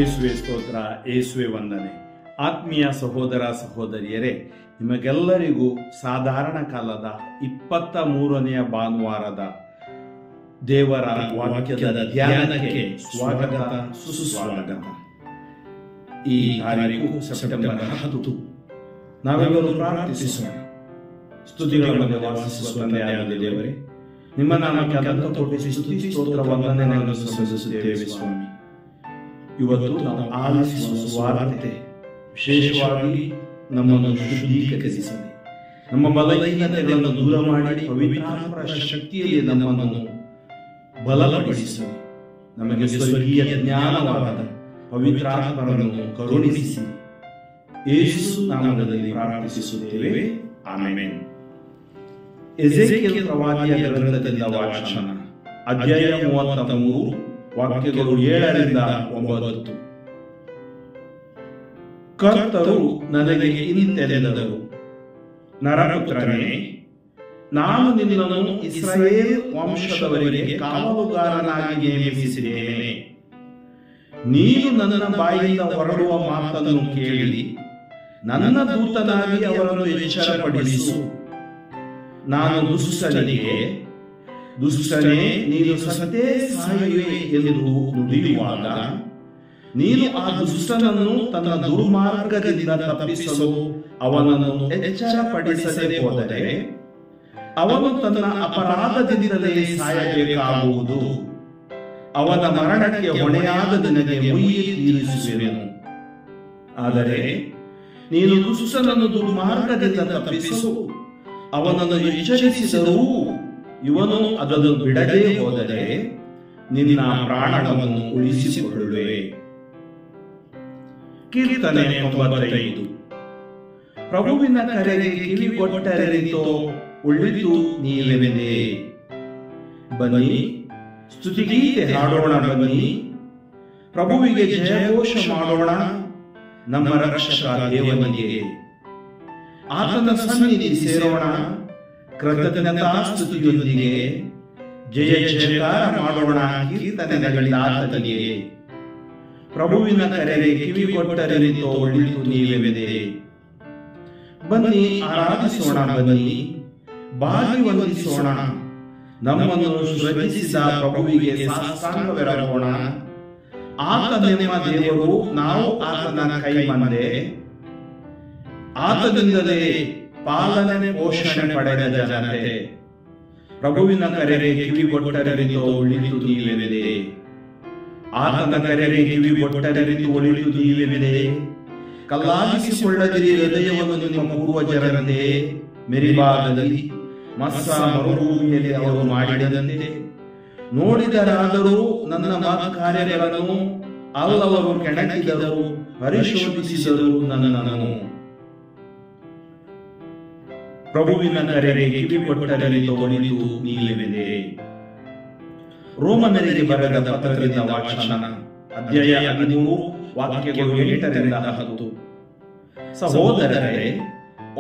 ಯೇಸುವೆ ಸ್ತೋತ್ರ, ಯೇಸುವೆ ವಂದನೆ. ಆತ್ಮೀಯ ಸಹೋದರ ಸಹೋದರಿಯರೇ, ನಿಮಗೆಲ್ಲರಿಗೂ ಸಾಧಾರಣ ಕಾಲದ 23ನೇ ಭಾನುವಾರದ ದೇವರ ವಾಕ್ಯದ ಧ್ಯಾನಕ್ಕೆ ಸ್ವಾಗತ, ಸುಸ್ವಾಗತ. ಈ ತಾರೀಕು ಸೆಪ್ಟೆಂಬರ್ 10. ನಾವೆಲ್ಲರೂ ಪ್ರಾರ್ಥಿಸೋಣ. ಸ್ತುತಿಗಳ ಮಧ್ಯೆ ವಾಸಿಸುವ ತಂದೆಯಾದ ದೇವರೇ, ನಿಮ್ಮ ನಾಮಕ್ಕೆ ಅನಂತ ಕೋಟಿ ಸ್ತುತಿ ಸ್ತೋತ್ರ ವಂದನೆಗಳನ್ನು ಸಲ್ಲಿಸುತ್ತೇವೆ ಸ್ವಾಮಿ. ಇವತ್ತು ನಾವು ಆಲಿಸುವ ಸುವಾರ್ತೆ ವಿಶೇಷವಾಗಿ ನಮ್ಮನ್ನು ಶುದ್ಧೀಕರಿಸಲಿ, ನಮ್ಮ ಬಲಹೀನತೆಗಳನ್ನು ದೂರ ಮಾಡಿ ಪವಿತ್ರಾತ್ಮರ ಶಕ್ತಿಯಲ್ಲಿ ನಮ್ಮನ್ನು ಬಲಪಡಿಸಲಿ, ನಮಗೆ ಸ್ವರ್ಗೀಯ ಜ್ಞಾನವಾದ ಪವಿತ್ರಾತ್ಮರನ್ನು ಕರುಣಿಸಿ ಯೇಸು ನಾಮದಲ್ಲಿ ಪ್ರಾರ್ಥಿಸುತ್ತೇವೆ, ಆಮೆನ್. ಎಜೆಕಿಯೇಲ್ ಪ್ರವಾದಿಯ ಗ್ರಂಥದಿಂದ ವಾಚನ, ಅಧ್ಯಾಯ 33, ವಾಕ್ಯಗಳು 7ರಿಂದ 9. ಕರ್ತರು ನನಗೆ ಇಂತೆಂದರು, ನರಪುತ್ರನೇ, ನಾನು ನಿನ್ನನ್ನು ಇಸ್ರಾಯೇಲ್ ವಂಶದವರಿಗೆ ಕಾವಲುಗಾರನಾಗಿ ನೇಮಿಸಿದ್ದೇನೆ. ನೀನು ನನ್ನ ಬಾಯಿಂದ ಹೊರಡುವ ಮಾತನ್ನು ಕೇಳಿ ನನ್ನ ದೂತನಾಗಿ ಅವರನ್ನು ಎಚ್ಚರಪಡಿಸು. ನಾನು ದುಷ್ಟನಿಗೆ, ದುಷ್ಟನೇ, ನೀನು ಸತ್ತೇ ಸಾಯುವೆ ಎಂದು ನುಡಿಯುವಾಗ ನೀನು ಆ ದುಷ್ಟನನ್ನು ತನ್ನ ದುರ್ಮಾರ್ಗದಿಂದ ತಪ್ಪಿಸಲು ಅವನನ್ನು ಎಚ್ಚರಪಡಿಸದೆ ಹೋದರೆ ಅವನು ತನ್ನ ಅಪರಾಧದಿಂದಲೇ ಸಾಯಬೇಕಾಗುವುದು. ಅವನ ಮರಣಕ್ಕೆ ಹೊಣೆಯಾದ ನಿನಗೆ ಮುಯ್ಯಿ ತೀರಿಸುವೆನು. ಆದರೆ ನೀನು ದುಷ್ಟನನ್ನು ದುರ್ಮಾರ್ಗದಿಂದ ತಪ್ಪಿಸು, ಅವನನ್ನು ಎಚ್ಚರಿಸಿದರೂ ಇವನು ಅದನ್ನು ಬಿಡದೆ ಹೋದರೆ ನಿನ್ನ ಪ್ರಾಣವನ್ನು ಉಳಿಸಿಕೊಳ್ಳುವೆ. ಕೀರ್ತನೆ 95. ಪ್ರಭುವಿನ ಕರೆಗೆ ಕಿವಿಗೊಟ್ಟರೆಂತೋ ಉಳಿದು ನೀವೆಂದೇ. ಬನ್ನಿ, ಸ್ತುತಿಗೀತೆ ಹಾಡೋಣ, ಬನ್ನಿ, ಪ್ರಭುವಿಗೆ ಜಯಘೋಷ ಮಾಡೋಣ, ನಮ್ಮ ರಕ್ಷಕ ದೇವನಿಗೆ. ಆತನ ಸನ್ನಿಧಿ ಸೇರೋಣ ಕೃತಜ್ಞತಾ ಸ್ತುತಿಯೊಂದಿಗೆ, ಜಯ ಜಯಕಾರ ಮಾಡೋಣ ಕೀರ್ತನೆಗಳಿಂದ ಆತನಿಗೆ. ಪ್ರಭುವಿನ ಕರೆಗೆ ಕಿವಿಗೊಟ್ಟರೆಂತೋ ಉಳಿದು ನೀವೆಂದೇ. ಬನ್ನಿ, ಆರಾಧಿಸೋಣ, ಬನ್ನಿ, ಬಾಗಿ ವಂದಿಸೋಣ, ನಮ್ಮನ್ನು ಸೃಜಿಸಿದ ಪ್ರಭುವಿಗೆ ಸಾಷ್ಟಾಂಗವೆರಗೋಣ. ಆತನೆಂಬ ದೇವರು, ನಾವು ಆತನ ಕೈಮಂದೆ, ಆತನಿಂದಲೇ ಪಾಲನೆ ಪೋಷಣೆ ಪಡೆದ ಜನತೆ. ಪ್ರಭುವಿನ ಕರೆಗೆ ಕಿವಿಗೊಟ್ಟರೆಂತೋ ಉಳಿದು ನೀವೆಂದೇ. ಆತನ ಕರೆಗೆ ಕಿವಿಗೊಟ್ಟರೆಂತೋ ಉಳಿದು ನೀವೆಂದೇ. ಕಲ್ಲಾಗಿಸಿಕೊಳ್ಳದಿರಿ ಹೃದಯವನ್ನು ನಿಮ್ಮ ಪೂರ್ವಜರಂತೆ, ಮೆರಿಬಾದಲ್ಲಿ ಮಸ್ಸಾ ಮರುಭೂಮಿಯಲ್ಲಿ ಅವರು ಮಾಡಿದಂತೆ. ನೋಡಿದರಾದರೂ ನನ್ನ ಕಾರ್ಯಗಳನ್ನು ಅಲ್ಲವರು ಕೆಣಕಿದರು, ಪರಿಶೋಧಿಸಿದರು ನನ್ನನ್ನು. ಪ್ರಭುವಿನ ಕರೆಗೆ ಕಿವಿಗೊಟ್ಟರೆಂತೋ ಉಳಿದು ನೀವೆಂದೇ. ರೋಮನರಿಗೆ ಬರೆದ ಪತ್ರದಿಂದ ವಾಚನ, ಅಧ್ಯಾಯ 13, ವಾಕ್ಯಗಳು 8ರಿಂದ 10. ಸಹೋದರರೇ,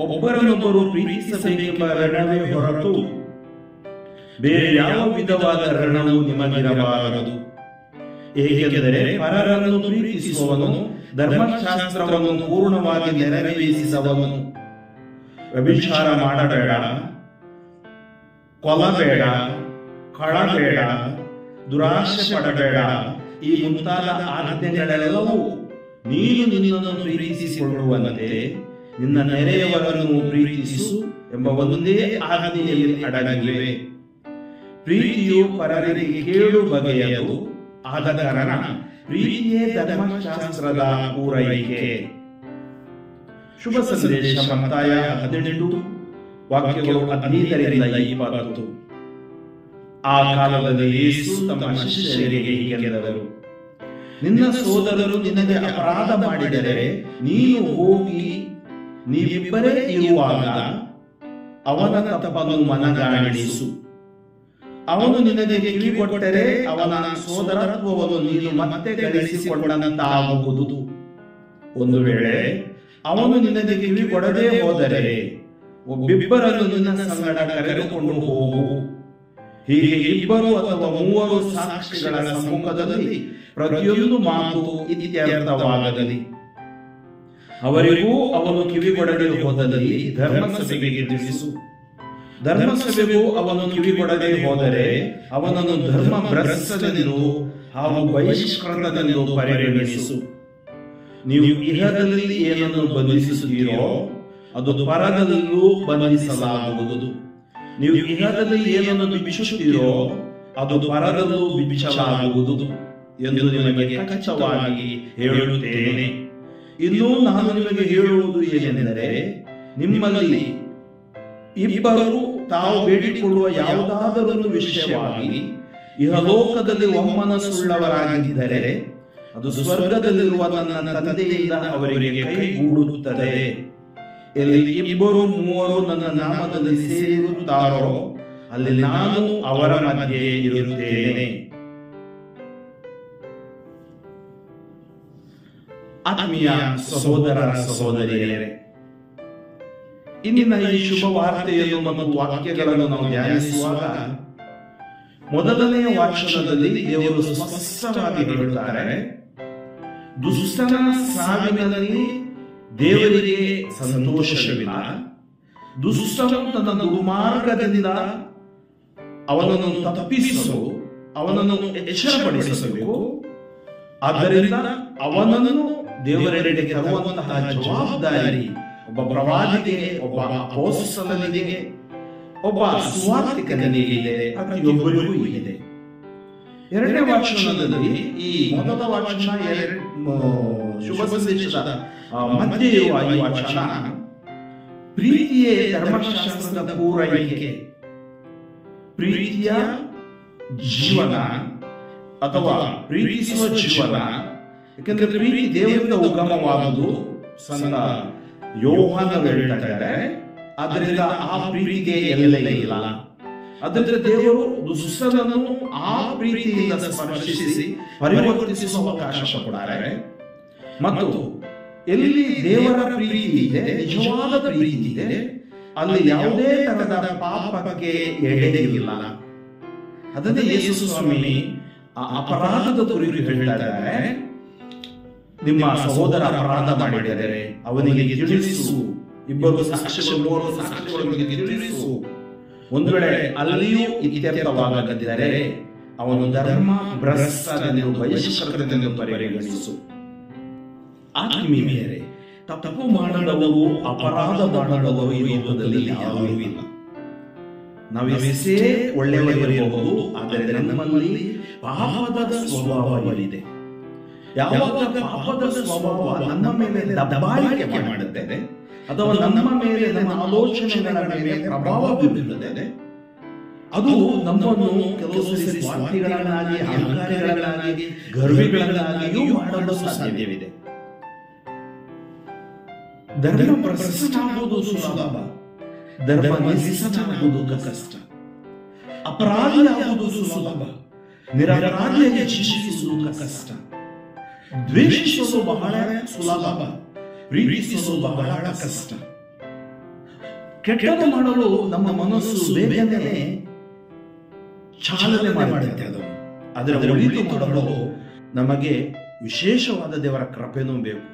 ಒಬ್ಬರನ್ನೊಬ್ಬರು ಪ್ರೀತಿಸಬೇಕೆಂಬ ಋಣವೇ ಹೊರತು ಬೇರೆ ಯಾವ ವಿಧವಾದ ಋಣವೂ ನಿಮಗಿರಬಾರದು. ಏಕೆಂದರೆ ಪರರನ್ನು ಪ್ರೀತಿಸುವವನು ಧರ್ಮಶಾಸ್ತ್ರವನ್ನು ಪೂರ್ಣವಾಗಿ ನೆರವೇರಿಸಿದವನು. ವ್ಯಭಿಚಾರ ಮಾಡಬೇಡ, ಕೊಲ್ಲಬೇಡ, ಕಳಬೇಡ, ದುರಾಶೆ ಪಡಬೇಡ, ಈ ಮುಂತಾದ ಆಜ್ಞೆಗಳೆಲ್ಲವೂ ನೀನು ನಿನ್ನನ್ನು ಪ್ರೀತಿಸಿಕೊಳ್ಳುವಂತೆ ನಿನ್ನ ನೆರೆಯವರನ್ನು ಪ್ರೀತಿಸು ಎಂಬ ಒಂದೇ ಆಜ್ಞೆಯಲ್ಲಿ ಅಡಗಿವೆ. ಪ್ರೀತಿಯು ಪರರಿಗೆ ಕೇಳು ಬಗೆಯದು, ಆದ ಕಾರಣ ಪ್ರೀತಿಯೇ ಧರ್ಮಶಾಸ್ತ್ರದ ಪೂರೈಕೆ. ಶುಭ ಸಂದೇಶ, ಮತ್ತಾಯ 18, ವಾಕ್ಯಗಳು 15ರಿಂದ 20. ಆ ಕಾಲದಲ್ಲಿ ಯೇಸು ತಮ್ಮ ಶಿಷ್ಯರಿಗೆ ಹೀಗೆಂದರು, ನಿನ್ನ ಸೋದರರು ನಿನಗೆ ಅಪರಾಧ ಮಾಡಿದರೆ ನೀನು ಹೋಗಿ ನೀವಿಬ್ಬರೇ ಇರುವಾಗ ಅವನ ತಪ್ಪನ್ನು ಮನಗಾಣಿಸು. ಅವನು ನಿನಗೆ ಕಿವಿಗೊಟ್ಟರೆ ಅವನ ಸೋದರತ್ವವನ್ನು ನೀನು ಮತ್ತೆ ಗಳಿಸಿಕೊಂಡಂತಾಗುವುದು. ಒಂದು ವೇಳೆ ಅವನು ನಿನಗೆ ಕಿವಿಗೊಡದೆ ಹೋದರೆ ಒಬ್ಬಿಬ್ಬರನ್ನು ನಿನ್ನ ಸಂಗಡ ಕರೆದುಕೊಂಡು ಹೋಗು. ಹೀಗೆ ಇಬ್ಬರು ಅಥವಾ ಮೂವರು ಸಾಕ್ಷಿಗಳ ಸಮ್ಮುಖದಲ್ಲಿ ಪ್ರತಿಯೊಂದು ಮಾತು ಇತ್ಯರ್ಥವಾಗಲಿ. ಅವರಿಗೂ ಅವನು ಕಿವಿಗೊಡದೆ ಹೋದಲ್ಲಿ ಧರ್ಮಸಭೆಗೆ ತಿಳಿಸು. ಧರ್ಮಸಭೆಗೂ ಅವನು ಕಿವಿಗೊಡದೆ ಹೋದರೆ ಅವನನ್ನು ಧರ್ಮ ಭ್ರಷ್ಟನೆಂದು ಹಾಗೂ ಬಹಿಷ್ಕೃತನೆಂದು ಪರಿಗಣಿಸು. ನೀವು ಇಹದಲ್ಲಿ ಏನನ್ನು ಬಂಧಿಸುತ್ತೀರೋ ಅದು ಪರದಲ್ಲೂ ಬಂಧಿಸಲಾಗುವುದು. ನೀವು ಇಹದಲ್ಲಿ ಏನನ್ನು ಬಿಚ್ಚುತ್ತೀರೋ ಅದು ಪರದಲ್ಲೂ ಬಿಚ್ಚಲಾಗುವುದು ಎಂದು ನಿಮಗೆ ಖಚಿತವಾಗಿ ಹೇಳುತ್ತೇನೆ. ಇನ್ನೂ ನಾನು ನಿಮಗೆ ಹೇಳುವುದು ಏನೆಂದರೆ, ನಿಮ್ಮಲ್ಲಿ ಇಬ್ಬರು ತಾವು ಬೇಡಿಕೊಳ್ಳುವ ಯಾವುದಾದರೂ ವಿಷಯವಾಗಿ ಇಹಲೋಕದಲ್ಲಿ ಒಮ್ಮನಸ್ಸುಳ್ಳವರಾಗಿದ್ದರೆ ಅದು ಸ್ವರ್ಗದಲ್ಲಿರುವ ನನ್ನ ತಂದೆಯಿಂದ ಅವರಿಗೆ ಕೈಗೂಡುತ್ತದೆ. ಎಲ್ಲಿ ಇಬ್ಬರು ಮೂವರು ನನ್ನ ನಾಮದಲ್ಲಿ ಸೇರಿರುತ್ತಾರೋ ಅಲ್ಲಿ ನಾನು ಅವರ ಮಧ್ಯೆ ಇರುತ್ತೇನೆ. ಆತ್ಮೀಯ ಸಹೋದರ ಸಹೋದರಿಯರೇ, ಇಂದಿನ ಈ ಶುಭ ವಾರ್ತೆಯನ್ನು ಮತ್ತು ವಾಕ್ಯಗಳನ್ನು ನಾವು ಧ್ಯಾನಿಸುವಾಗ ಮೊದಲನೆಯ ವಾಚನದಲ್ಲಿ ದೇವರು ಸ್ಪಷ್ಟವಾಗಿ ಹೇಳುತ್ತಾರೆ, ದುಷ್ಟನ ಸಾವಿನಲ್ಲಿ ದೇವರಿಗೆ ಸಂತೋಷವಿಲ್ಲ. ದುಷ್ಟನು ತನ್ನ ದುರ್ಮಾರ್ಗದಿಂದ ಅವನನ್ನು ತಪ್ಪಿಸಲು ಅವನನ್ನು ಎಚ್ಚರಪಡಿಸಬೇಕು. ಆದ್ದರಿಂದ ಅವನನ್ನು ದೇವರೆಡೆಗೆ ತರುವಂತಹ ಜವಾಬ್ದಾರಿ ಒಬ್ಬ ಪ್ರವಾದಿಗೆ, ಒಬ್ಬ ಅಪೊಸ್ತಲನಿಗೆ, ಒಬ್ಬ ಸುವಾರ್ತಿಕನಿಗೆ ಇದೆ, ಪ್ರತಿಯೊಬ್ಬರಿಗೂ ಇದೆ. ಎರಡನೇ ವಾಚನದಲ್ಲಿ ಈ ಮೊದಲ ವಾಚನ ಶುಭ ಸಂದೇಶದ ಮಧ್ಯೆ ಇರುವ ಈ ವಾಚನ ಪ್ರೀತಿಯೇ ಧರ್ಮಶಾಸ್ತ್ರದ ಪೂರೈಕೆ, ಪ್ರೀತಿಯ ಜೀವನ ಅಥವಾ ಪ್ರೀತಿಸುವ ಜೀವನ. ಯಾಕಂದ್ರೆ ಪ್ರೀತಿ ದೇವರಿಂದ ಉಗಮವಾಗುವುದು ಸಂತ ಯೋಹಾನರು ಹೇಳ್ತಾರೆ. ಆದ್ದರಿಂದ ಆ ಪ್ರೀತಿಗೆ ಎಲ್ಲೇ ಇಲ್ಲ. ಅದರಿಂದ ದೇವರು ದುಷ್ಟನನ್ನು ಆ ಪ್ರೀತಿಯಿಂದ ಸ್ಪರ್ಶಿಸಿ ಪರಿವರ್ತಿಸುವ ಅವಕಾಶ ಕೊಡುತ್ತಾರೆ. ಮತ್ತು ಎಲ್ಲಿ ದೇವರ ಪ್ರೀತಿ ಇದೆ, ನಿಜವಾದ ಪ್ರೀತಿ ಇದೆ, ಅಲ್ಲಿ ಯಾವುದೇ ತರಹದ ಪಾಪಕ್ಕೆ ಎಡೆ ಇಲ್ಲ. ಅದನ್ನೇ ಯೇಸು ಸ್ವಾಮಿ ಅಪರಾಧದ ಕುರಿತು ಹೇಳ್ತಾರೆ. ನಿಮ್ಮ ಸಹೋದರ ಅಪರಾಧ ಮಾಡಿದರೆ ಅವನಿಗೆ ತಿಳಿಸು. ಇಬ್ಬರು ಸಾಕ್ಷಿಗಳಿಗೆ ತಿಳಿಸು. ಒಂದು ವೇಳೆ ಅಲ್ಲಿಯೂ ಇತ್ಯರ್ಥವಾಗದಿದ್ದರೆ ಅವನು ಧರ್ಮ ಭ್ರಷ್ಟನೆಂದು ಬಹಿಷ್ಕೃತನೆಂದು ಪರಿಗಣಿಸು. ಆತ್ಮೀಯರೇ, ತಪ್ಪು ಮಾಡದವರು, ಅಪರಾಧ ಮಾಡದವರು ಈ ಲೋಕದಲ್ಲಿ ಯಾರೂ ಇಲ್ಲ. ನಾವೆಷ್ಟೇ ಒಳ್ಳೆಯವರಿರಬಹುದು, ಆದರೆ ನಮ್ಮಲ್ಲಿ ಪಾಪದ ಸ್ವಭಾವವಿದೆ. ಯಾವಾಗ ಪಾಪದ ಸ್ವಭಾವ ನನ್ನ ಮೇಲೆ ದಬ್ಬಾಳಿಕೆ ಮಾಡುತ್ತದೆ ಅಥವಾ ನಮ್ಮ ಮೇಲೆ, ನಮ್ಮ ಆಲೋಚನೆಗಳ ಮೇಲೆ ಪ್ರಭಾವ ಬೀರುತ್ತದೆ, ಅದು ನಮ್ಮನ್ನು ಕೆಲವು ಸರಿ ಸ್ವಾರ್ಥಿಗಳನ್ನಾಗಿ, ಅಹಂಕಾರಿಗಳನ್ನಾಗಿ, ಗರ್ವಿಗಳನ್ನಾಗಿಯೂ ಮಾಡಲು ಸಾಧ್ಯವಿದೆ. ಧರ್ಮ ಭ್ರಷ್ಟನಾಗುವುದು ಸುಲಭ, ಧರ್ಮ ನಿಷ್ಠನಾಗುವುದು ಕಷ್ಟ. ಅಪರಾಧಿಯಾಗುವುದು ಸುಲಭ, ನಿರಪರಾಧಿಯಾಗಿ ಜೀವಿಸುವುದು ಕಷ್ಟ. ದ್ವೇಷಿಸುವುದು ಬಹಳ ಸುಲಭ, ಪ್ರೀತಿಸುವುದು ಬಹಳ ಕಷ್ಟ. ಕೆಟ್ಟದ್ದು ಮಾಡಲು ನಮ್ಮ ಮನಸ್ಸು ಬೇಗನೆ ಚಾಲನೆ ಮಾಡುತ್ತೆ. ಅದರ ಒಳಿತು ಮಾಡಲು ನಮಗೆ ವಿಶೇಷವಾದ ದೇವರ ಕೃಪೆನೂ ಬೇಕು.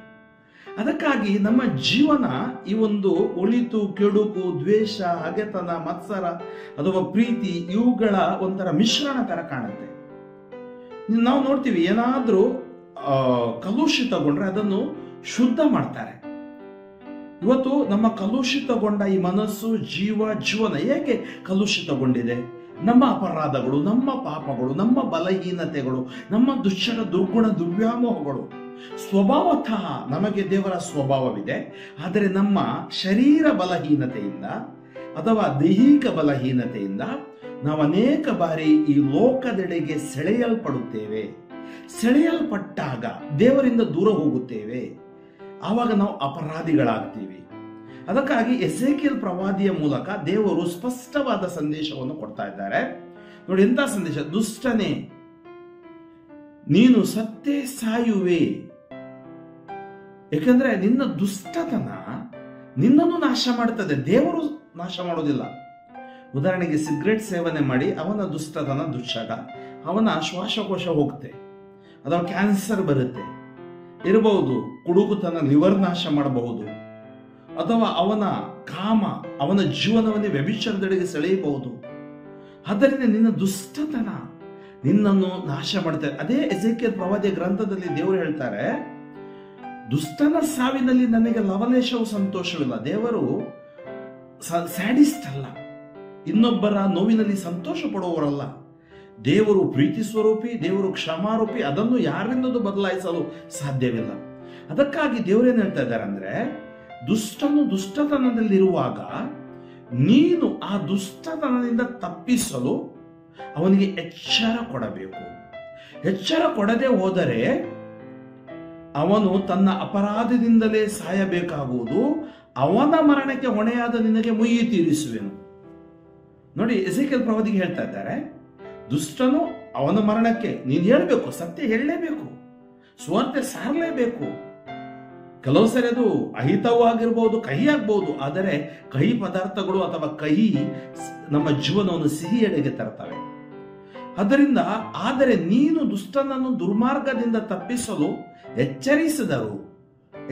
ಅದಕ್ಕಾಗಿ ನಮ್ಮ ಜೀವನ ಈ ಒಂದು ಒಳಿತು, ಕೆಡುಕು, ದ್ವೇಷ, ಹಗೆತನ, ಮತ್ಸರ ಅಥವಾ ಪ್ರೀತಿ ಇವುಗಳ ಒಂಥರ ಮಿಶ್ರಣ ತರ ಕಾಣುತ್ತೆ. ನಾವು ನೋಡ್ತೀವಿ, ಏನಾದ್ರೂ ಕಲುಷಿತಗೊಂಡ್ರೆ ಅದನ್ನು ಶುದ್ಧ ಮಾಡ್ತಾರೆ. ಇವತ್ತು ನಮ್ಮ ಕಲುಷಿತಗೊಂಡ ಈ ಮನಸ್ಸು, ಜೀವನ ಏಕೆ ಕಲುಷಿತಗೊಂಡಿದೆ? ನಮ್ಮ ಅಪರಾಧಗಳು, ನಮ್ಮ ಪಾಪಗಳು, ನಮ್ಮ ಬಲಹೀನತೆಗಳು, ನಮ್ಮ ದುಶ್ಚರ, ದುರ್ಗುಣ, ದುರ್ವ್ಯಾಮೋಹಗಳು. ಸ್ವಭಾವತಃ ನಮಗೆ ದೇವರ ಸ್ವಭಾವವಿದೆ. ಆದರೆ ನಮ್ಮ ಶರೀರ ಬಲಹೀನತೆಯಿಂದ ಅಥವಾ ದೈಹಿಕ ಬಲಹೀನತೆಯಿಂದ ನಾವು ಅನೇಕ ಬಾರಿ ಈ ಲೋಕದೆಡೆಗೆ ಸೆಳೆಯಲ್ಪಡುತ್ತೇವೆ. ಸೆಳೆಯಲ್ಪಟ್ಟಾಗ ದೇವರಿಂದ ದೂರ ಹೋಗುತ್ತೇವೆ. ಆವಾಗ ನಾವು ಅಪರಾಧಿಗಳಾಗ್ತೀವಿ. ಅದಕ್ಕಾಗಿ ಎಸೇಕಿಯೇಲ್ ಪ್ರವಾದಿಯ ಮೂಲಕ ದೇವರು ಸ್ಪಷ್ಟವಾದ ಸಂದೇಶವನ್ನು ಕೊಡ್ತಾ ಇದ್ದಾರೆ. ನೋಡಿ, ಎಂತ ಸಂದೇಶ! ದುಷ್ಟನೇ, ನೀನು ಸತ್ತೇ ಸಾಯುವೆ. ಯಾಕಂದ್ರೆ ನಿನ್ನ ದುಷ್ಟತನ ನಿನ್ನನ್ನು ನಾಶ ಮಾಡುತ್ತದೆ, ದೇವರು ನಾಶ ಮಾಡೋದಿಲ್ಲ. ಉದಾಹರಣೆಗೆ ಸಿಗರೆಟ್ ಸೇವನೆ ಮಾಡಿ ಅವನ ದುಷ್ಟತನ ದುಶ್ಚಟ, ಅವನ ಶ್ವಾಸಕೋಶ ಹೋಗುತ್ತೆ, ಅಥವಾ ಕ್ಯಾನ್ಸರ್ ಬರುತ್ತೆ ಇರಬಹುದು, ಕುಡುಕುತನ ಲಿವರ್ ನಾಶ ಮಾಡಬಹುದು, ಅಥವಾ ಅವನ ಕಾಮ ಅವನ ಜೀವನವನ್ನೇ ವ್ಯಭಿಚಾರದೆಡೆಗೆ ಸೆಳೆಯಬಹುದು. ಆದ್ದರಿಂದ ನಿನ್ನ ದುಷ್ಟತನ ನಿನ್ನನ್ನು ನಾಶ ಮಾಡುತ್ತೆ. ಅದೇ ಎಜೆಕಿಯೇಲ್ ಪ್ರವಾದಿಯ ಗ್ರಂಥದಲ್ಲಿ ದೇವರು ಹೇಳ್ತಾರೆ, ದುಷ್ಟನ ಸಾವಿನಲ್ಲಿ ನನಗೆ ಲವಲೇಶವು ಸಂತೋಷವಿಲ್ಲ. ದೇವರು ಸ್ಯಾಡಿಸ್ಟ್ ಅಲ್ಲ, ಇನ್ನೊಬ್ಬರ ನೋವಿನಲ್ಲಿ ಸಂತೋಷ ಪಡುವವರಲ್ಲ. ದೇವರು ಪ್ರೀತಿ ಸ್ವರೂಪಿ, ದೇವರು ಕ್ಷಮಾರೂಪಿ, ಅದನ್ನು ಯಾರಿಂದಲೂ ಬದಲಾಯಿಸಲು ಸಾಧ್ಯವಿಲ್ಲ. ಅದಕ್ಕಾಗಿ ದೇವರೇನು ಹೇಳ್ತಾ ಇದ್ದಾರೆ ಅಂದ್ರೆ, ದುಷ್ಟನು ದುಷ್ಟತನದಲ್ಲಿರುವಾಗ ನೀನು ಆ ದುಷ್ಟತನದಿಂದ ತಪ್ಪಿಸಲು ಅವನಿಗೆ ಎಚ್ಚರ ಕೊಡಬೇಕು. ಎಚ್ಚರ ಕೊಡದೆ ಹೋದರೆ ಅವನು ತನ್ನ ಅಪರಾಧದಿಂದಲೇ ಸಾಯಬೇಕಾಗುವುದು, ಅವನ ಮರಣಕ್ಕೆ ಹೊಣೆಯಾದ ನಿನಗೆ ಮುಯ್ಯಿ ತೀರಿಸುವೆನು. ನೋಡಿ, ಎಜೆಕಿಯೇಲ್ ಪ್ರವಾದಿಗೆ ಹೇಳ್ತಾ ಇದ್ದಾರೆ, ದುಷ್ಟನು ಅವನ ಮರಣಕ್ಕೆ ನೀನು ಹೇಳಬೇಕು, ಸತ್ಯ ಹೇಳಲೇಬೇಕು, ಸುವಾರ್ತೆ ಸಾರಲೇಬೇಕು. ಕೆಲವು ಸರಿ ಅದು ಅಹಿತವೂ ಆಗಿರ್ಬೋದು, ಕಹಿ ಆಗ್ಬಹುದು. ಆದರೆ ಕಹಿ ಪದಾರ್ಥಗಳು ಅಥವಾ ಕಹಿ ನಮ್ಮ ಜೀವನವನ್ನು ಸಿಹಿಯೆಡೆಗೆ ತರ್ತವೆ. ಅದರಿಂದ ಆದರೆ ನೀನು ದುಷ್ಟನನ್ನು ದುರ್ಮಾರ್ಗದಿಂದ ತಪ್ಪಿಸಲು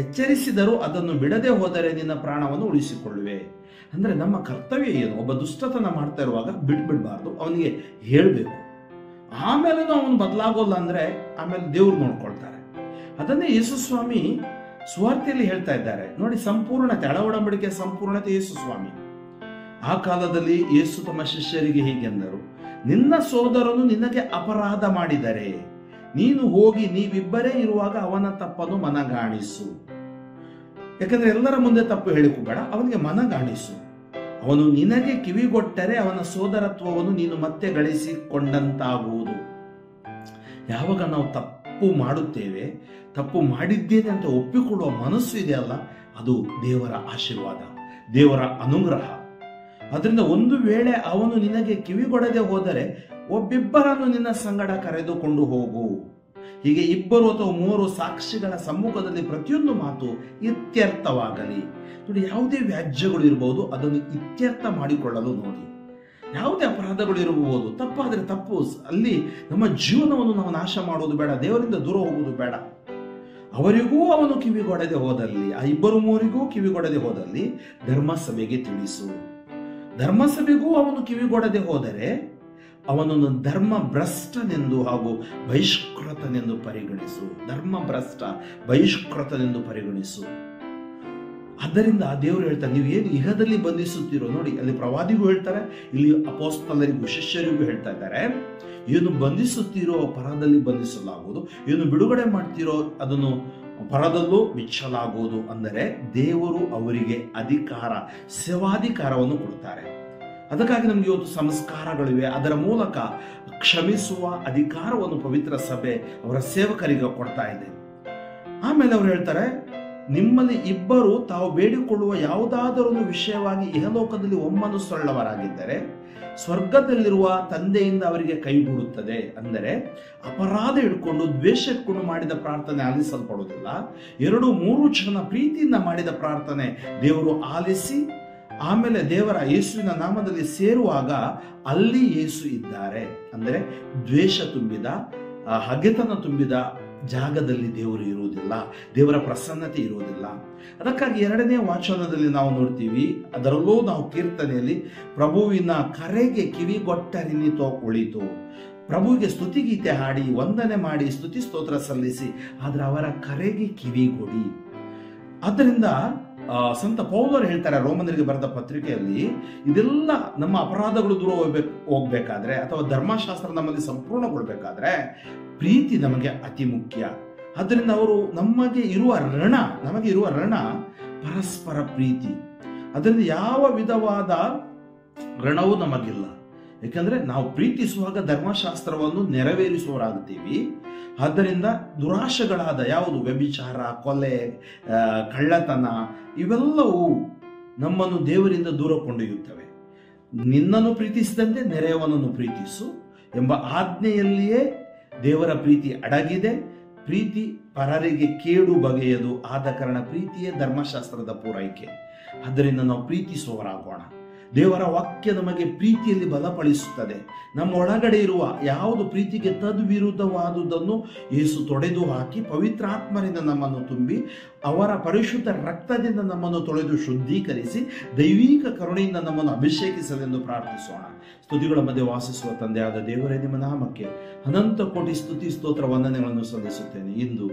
ಎಚ್ಚರಿಸಿದರು ಅದನ್ನು ಬಿಡದೆ ಹೋದರೆ ನಿನ್ನ ಪ್ರಾಣವನ್ನು ಉಳಿಸಿಕೊಳ್ಳುವೆ. ಅಂದ್ರೆ ನಮ್ಮ ಕರ್ತವ್ಯ ಏನು? ಒಬ್ಬ ದುಷ್ಟತನ ಮಾಡ್ತಾ ಇರುವಾಗ ಬಿಡ್ಬಿಡ್ಬಾರ್ದು, ಅವನಿಗೆ ಹೇಳಬೇಕು. ಆಮೇಲೆ ಅವನು ಬದಲಾಗೋಲ್ಲ ಅಂದ್ರೆ ಆಮೇಲೆ ದೇವ್ರು ನೋಡ್ಕೊಳ್ತಾರೆ. ಅದನ್ನೇ ಯೇಸು ಸ್ವಾಮಿ ಸುವಾರ್ತೆಯಲ್ಲಿ ಹೇಳ್ತಾ ಇದ್ದಾರೆ ನೋಡಿ. ಸಂಪೂರ್ಣತೆ, ಹಳ ಒಡಂಬಡಿಕೆಯ ಸಂಪೂರ್ಣತೆ ಯೇಸು ಸ್ವಾಮಿ. ಆ ಕಾಲದಲ್ಲಿ ಯೇಸು ತಮ್ಮ ಶಿಷ್ಯರಿಗೆ ಹೀಗೆಂದರು, ನಿನ್ನ ಸೋದರನು ನಿನಗೆ ಅಪರಾಧ ಮಾಡಿದರೆ ನೀನು ಹೋಗಿ ನೀವಿಬ್ಬರೇ ಇರುವಾಗ ಅವನ ತಪ್ಪನ್ನು ಮನಗಾಣಿಸು. ಯಾಕಂದ್ರೆ ಎಲ್ಲರ ಮುಂದೆ ತಪ್ಪು ಹೇಳಿಕೊಬೇಡ, ಅವನಿಗೆ ಮನಗಾಣಿಸು. ಅವನು ನಿನಗೆ ಕಿವಿಗೊಟ್ಟರೆ ಅವನ ಸೋದರತ್ವವನ್ನು ನೀನು ಮತ್ತೆ ಗಳಿಸಿಕೊಂಡಂತಾಗುವುದು. ಯಾವಾಗ ನಾವು ತಪ್ಪು ಮಾಡುತ್ತೇವೆ, ತಪ್ಪು ಮಾಡಿದ್ದೇನೆ ಅಂತ ಒಪ್ಪಿಕೊಳ್ಳುವ ಮನಸ್ಸು ಇದೆಯಲ್ಲ, ಅದು ದೇವರ ಆಶೀರ್ವಾದ, ದೇವರ ಅನುಗ್ರಹ. ಅದರಿಂದ ಒಂದು ವೇಳೆ ಅವನು ನಿನಗೆ ಕಿವಿಗೊಡದೆ ಹೋದರೆ ಒಬ್ಬಿಬ್ಬರನ್ನು ನಿನ್ನ ಸಂಗಡ ಕರೆದುಕೊಂಡು ಹೋಗು. ಹೀಗೆ 2 ಅಥವಾ 3 ಸಾಕ್ಷಿಗಳ ಸಮ್ಮುಖದಲ್ಲಿ ಪ್ರತಿಯೊಂದು ಮಾತು ಇತ್ಯರ್ಥವಾಗಲಿ. ನೋಡಿ, ಯಾವುದೇ ವ್ಯಾಜ್ಯಗಳು ಇರಬಹುದು, ಅದನ್ನು ಇತ್ಯರ್ಥ ಮಾಡಿಕೊಳ್ಳಲು ನೋಡಿ. ಯಾವುದೇ ಅಪರಾಧಗಳು ಇರಬಹುದು, ತಪ್ಪಾದ್ರೆ ತಪ್ಪು, ಅಲ್ಲಿ ನಮ್ಮ ಜೀವನವನ್ನು ನಾವು ನಾಶ ಮಾಡುವುದು ಬೇಡ, ದೇವರಿಂದ ದೂರ ಹೋಗುವುದು ಬೇಡ. ಅವರಿಗೂ ಅವನು ಕಿವಿಗೊಡದೆ ಹೋದಲ್ಲಿ, ಆ 2-3 ಕಿವಿಗೊಡದೆ ಹೋದಲ್ಲಿ ಧರ್ಮಸಭೆಗೆ ತಿಳಿಸು. ಧರ್ಮಸಭೆಗೂ ಅವನು ಕಿವಿಗೊಡದೆ ಹೋದರೆ ಅವನನ್ನು ಧರ್ಮ ಭ್ರಷ್ಟನೆಂದು ಹಾಗೂ ಬಹಿಷ್ಕೃತನೆಂದು ಪರಿಗಣಿಸು. ಧರ್ಮ ಭ್ರಷ್ಟ, ಬಹಿಷ್ಕೃತನೆಂದು ಪರಿಗಣಿಸು. ಆದ್ದರಿಂದ ದೇವರು ಹೇಳ್ತಾರೆ, ನೀವು ಏನು ಇಹದಲ್ಲಿ ಬಂಧಿಸುತ್ತೀರೋ ನೋಡಿ, ಅಲ್ಲಿ ಪ್ರವಾದಿಗೂ ಹೇಳ್ತಾರೆ, ಇಲ್ಲಿ ಅಪೊಸ್ತಲರಿಗೂ ಶಿಷ್ಯರಿಗೂ ಹೇಳ್ತಾ ಇದ್ದಾರೆ, ಏನು ಬಂಧಿಸುತ್ತೀರೋ ಪರದಲ್ಲಿ ಬಂಧಿಸಲಾಗುವುದು, ಏನು ಬಿಡುಗಡೆ ಮಾಡ್ತೀರೋ ಅದನ್ನು ಪರದಲ್ಲೂ ಬಿಚ್ಚಲಾಗುವುದು. ಅಂದರೆ ದೇವರು ಅವರಿಗೆ ಅಧಿಕಾರ, ಸೇವಾಧಿಕಾರವನ್ನು ಕೊಡ್ತಾರೆ. ಅದಕ್ಕಾಗಿ ನಮ್ಗೆ ಇವತ್ತು ಸಂಸ್ಕಾರಗಳಿವೆ, ಅದರ ಮೂಲಕ ಕ್ಷಮಿಸುವ ಅಧಿಕಾರವನ್ನು ಪವಿತ್ರ ಸಭೆ ಅವರ ಸೇವಕರಿಗೆ ಕೊಡ್ತಾ ಇದೆ. ಆಮೇಲೆ ಅವರು ಹೇಳ್ತಾರೆ, ನಿಮ್ಮಲ್ಲಿ 2 ತಾವು ಬೇಡಿಕೊಳ್ಳುವ ಯಾವುದಾದರೂ ವಿಷಯವಾಗಿ ಇಹಲೋಕದಲ್ಲಿ ಒಮ್ಮನಸ್ಸುಳ್ಳವರಾಗಿದ್ದರೆ ಸ್ವರ್ಗದಲ್ಲಿರುವ ತಂದೆಯಿಂದ ಅವರಿಗೆ ಕೈಗೂಡುತ್ತದೆ. ಅಂದರೆ ಅಪರಾಧ ಇಟ್ಕೊಂಡು ದ್ವೇಷ ಇಟ್ಕೊಂಡು ಮಾಡಿದ ಪ್ರಾರ್ಥನೆ ಆಲಿಸಲ್ಪಡುವುದಿಲ್ಲ. 2-3 ಜನ ಪ್ರೀತಿಯಿಂದ ಮಾಡಿದ ಪ್ರಾರ್ಥನೆ ದೇವರು ಆಲಿಸಿ, ಆಮೇಲೆ ದೇವರ ಯೇಸುವಿನ ನಾಮದಲ್ಲಿ ಸೇರುವಾಗ ಅಲ್ಲಿ ಯೇಸು ಇದ್ದಾರೆ. ಅಂದರೆ ದ್ವೇಷ ತುಂಬಿದ, ಹಗೆತನ ತುಂಬಿದ ಜಾಗದಲ್ಲಿ ದೇವರು ಇರುವುದಿಲ್ಲ, ದೇವರ ಪ್ರಸನ್ನತೆ ಇರುವುದಿಲ್ಲ. ಅದಕ್ಕಾಗಿ 2ನೇ ವಾಚನದಲ್ಲಿ ನಾವು ನೋಡ್ತೀವಿ, ಅದರಲ್ಲೂ ನಾವು ಕೀರ್ತನೆಯಲ್ಲಿ ಪ್ರಭುವಿನ ಕರೆಗೆ ಕಿವಿಗೊಟ್ಟರಿನಿತೋ ಉಳಿತು. ಪ್ರಭುವಿಗೆ ಸ್ತುತಿಗೀತೆ ಹಾಡಿ ವಂದನೆ ಮಾಡಿ ಸ್ತುತಿ ಸ್ತೋತ್ರ ಸಲ್ಲಿಸಿ, ಆದ್ರೆ ಅವರ ಕರೆಗೆ ಕಿವಿಗೊಡಿ. ಆದ್ದರಿಂದ ಸಂತ ಪೌಲರು ಹೇಳ್ತಾರೆ ರೋಮನರಿಗೆ ಬರೆದ ಪತ್ರಿಕೆಯಲ್ಲಿ, ಇದೆಲ್ಲ ನಮ್ಮ ಅಪರಾಧಗಳು ದೂರ ಹೋಗ್ಬೇಕಾದ್ರೆ ಅಥವಾ ಧರ್ಮಶಾಸ್ತ್ರ ನಮ್ಮಲ್ಲಿ ಸಂಪೂರ್ಣಗೊಳ್ಬೇಕಾದ್ರೆ ಪ್ರೀತಿ ನಮಗೆ ಅತಿ ಮುಖ್ಯ. ಆದ್ದರಿಂದ ಅವರು ನಮಗೆ ಇರುವ ಋಣ ಪರಸ್ಪರ ಪ್ರೀತಿ. ಅದರಿಂದ ಯಾವ ವಿಧವಾದ ಋಣವೂ ನಮಗಿಲ್ಲ. ಯಾಕಂದ್ರೆ ನಾವು ಪ್ರೀತಿಸುವಾಗ ಧರ್ಮಶಾಸ್ತ್ರವನ್ನು ನೆರವೇರಿಸುವವರಾಗುತ್ತೀವಿ. ಆದ್ದರಿಂದ ದುರಾಶೆಗಳಾದ ಯಾವುದು ವ್ಯಭಿಚಾರ, ಕೊಲೆ, ಕಳ್ಳತನ ಇವೆಲ್ಲವೂ ನಮ್ಮನ್ನು ದೇವರಿಂದ ದೂರ ಕೊಂಡೊಯ್ಯುತ್ತವೆ. ನಿನ್ನನ್ನು ಪ್ರೀತಿಸಿದಂತೆ ನೆರೆಯವನನ್ನು ಪ್ರೀತಿಸು ಎಂಬ ಆಜ್ಞೆಯಲ್ಲಿಯೇ ದೇವರ ಪ್ರೀತಿ ಅಡಗಿದೆ. ಪ್ರೀತಿ ಪರರಿಗೆ ಕೇಡು ಬಗೆಯದು, ಆದ ಕಾರಣ ಪ್ರೀತಿಯೇ ಧರ್ಮಶಾಸ್ತ್ರದ ಪೂರೈಕೆ. ಆದ್ದರಿಂದ ನಾವು ಪ್ರೀತಿಸುವವರಾಗೋಣ. ದೇವರ ವಾಕ್ಯ ನಮಗೆ ಪ್ರೀತಿಯಲ್ಲಿ ಬಲಪಡಿಸುತ್ತದೆ. ನಮ್ಮ ಒಳಗಡೆ ಇರುವ ಯಾವುದು ಪ್ರೀತಿಗೆ ತದ್ವಿರುದ್ಧವಾದುದನ್ನು ಯೇಸು ತೊಡೆದು ಹಾಕಿ ಪವಿತ್ರಾತ್ಮರಿಂದ ನಮ್ಮನ್ನು ತುಂಬಿ ಅವರ ಪರಿಶುದ್ಧ ರಕ್ತದಿಂದ ನಮ್ಮನ್ನು ತೊಳೆದು ಶುದ್ಧೀಕರಿಸಿ ದೈವಿಕ ಕರುಣೆಯಿಂದ ನಮ್ಮನ್ನು ಅಭಿಷೇಕಿಸಲೆಂದು ಪ್ರಾರ್ಥಿಸೋಣ. ಸ್ತುತಿಗಳ ಮಧ್ಯೆ ವಾಸಿಸುವ ತಂದೆಯಾದ ದೇವರೇ, ನಿಮ್ಮ ನಾಮಕ್ಕೆ ಅನಂತ ಕೋಟಿ ಸ್ತುತಿ ಸ್ತೋತ್ರ ವಂದನೆಗಳನ್ನು ಸಲ್ಲಿಸುತ್ತೇನೆ. ಇಂದು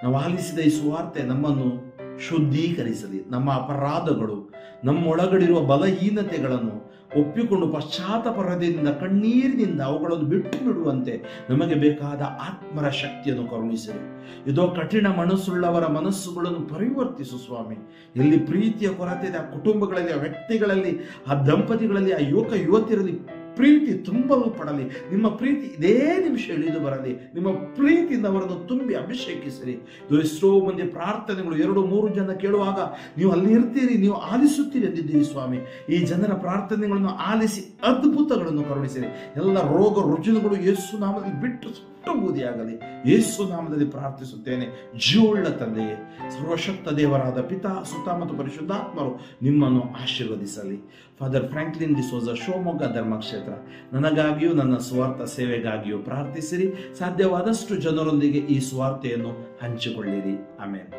ನಾವು ಆಲಿಸಿದ ಈ ಸುವಾರ್ತೆ ನಮ್ಮನ್ನು ಶುದ್ಧೀಕರಿಸಲಿ. ನಮ್ಮ ಅಪರಾಧಗಳು, ನಮ್ಮೊಳಗಡಿರುವ ಬಲಹೀನತೆಗಳನ್ನು ಒಪ್ಪಿಕೊಂಡು ಪಶ್ಚಾತ್ತಾಪದಿಂದ ಕಣ್ಣೀರಿನಿಂದ ಅವುಗಳನ್ನು ಬಿಟ್ಟು ಬಿಡುವಂತೆ ನಮಗೆ ಬೇಕಾದ ಆತ್ಮರ ಶಕ್ತಿಯನ್ನು ಕರುಣಿಸಿರಿ. ಇದೋ ಕಠಿಣ ಮನಸ್ಸುಳ್ಳವರ ಮನಸ್ಸುಗಳನ್ನು ಪರಿವರ್ತಿಸು ಸ್ವಾಮಿ. ಎಲ್ಲಿ ಪ್ರೀತಿಯ ಕೊರತೆ ಇದೆ ಆ ಕುಟುಂಬಗಳಲ್ಲಿ, ಆ ವ್ಯಕ್ತಿಗಳಲ್ಲಿ, ಆ ದಂಪತಿಗಳಲ್ಲಿ, ಆ ಯುವಕ ಯುವತಿಯರಲ್ಲಿ ಪ್ರೀತಿ ತುಂಬಲ್ಪಡಲಿ. ನಿಮ್ಮ ಪ್ರೀತಿ ಇದೇ ನಿಮಿಷ ಇಳಿದು ಬರಲಿ. ನಿಮ್ಮ ಪ್ರೀತಿಯಿಂದ ಅವರನ್ನು ತುಂಬಿ ಅಭಿಷೇಕಿಸಿರಿ. ಎಷ್ಟೋ ಮಂದಿ ಪ್ರಾರ್ಥನೆಗಳು 2-3 ಜನ ಕೇಳುವಾಗ ನೀವು ಅಲ್ಲಿ ಇರ್ತೀರಿ, ನೀವು ಆಲಿಸುತ್ತೀರಿ ಎಂದಿದ್ದೀರಿ ಸ್ವಾಮಿ. ಈ ಜನರ ಪ್ರಾರ್ಥನೆಗಳನ್ನು ಆಲಿಸಿ ಅದ್ಭುತಗಳನ್ನು ಕರುಣಿಸಿರಿ. ಎಲ್ಲ ರೋಗ ರುಜಿನಗಳು ಯೇಸು ನಾಮದಲ್ಲಿ ಬಿಟ್ಟು ಬೂದಿಯಾಗಲಿ. ಯೇಸು ನಾಮದಲ್ಲಿ ಪ್ರಾರ್ಥಿಸುತ್ತೇನೆ. ಜೀವವುಳ್ಳ ತಂದೆಯೇ, ಸರ್ವಶಕ್ತ ದೇವರಾದ ಪಿತಾ, ಸುತ ಮತ್ತು ಪರಿಶುದ್ಧಾತ್ಮರು ನಿಮ್ಮನ್ನು ಆಶೀರ್ವದಿಸಲಿ. ಫಾದರ್ ಫ್ರಾಂಕ್ಲಿನ್ ಡಿಸೋಜ, ಶಿವಮೊಗ್ಗ ಧರ್ಮಕ್ಷೇತ್ರ, ನನಗಾಗಿಯೂ ನನ್ನ ಸ್ವಾರ್ಥ ಸೇವೆಗಾಗಿಯೂ ಪ್ರಾರ್ಥಿಸಿರಿ. ಸಾಧ್ಯವಾದಷ್ಟು ಜನರೊಂದಿಗೆ ಈ ಸ್ವಾರ್ಥೆಯನ್ನು ಹಂಚಿಕೊಳ್ಳಿರಿ. ಆಮೇಲೆ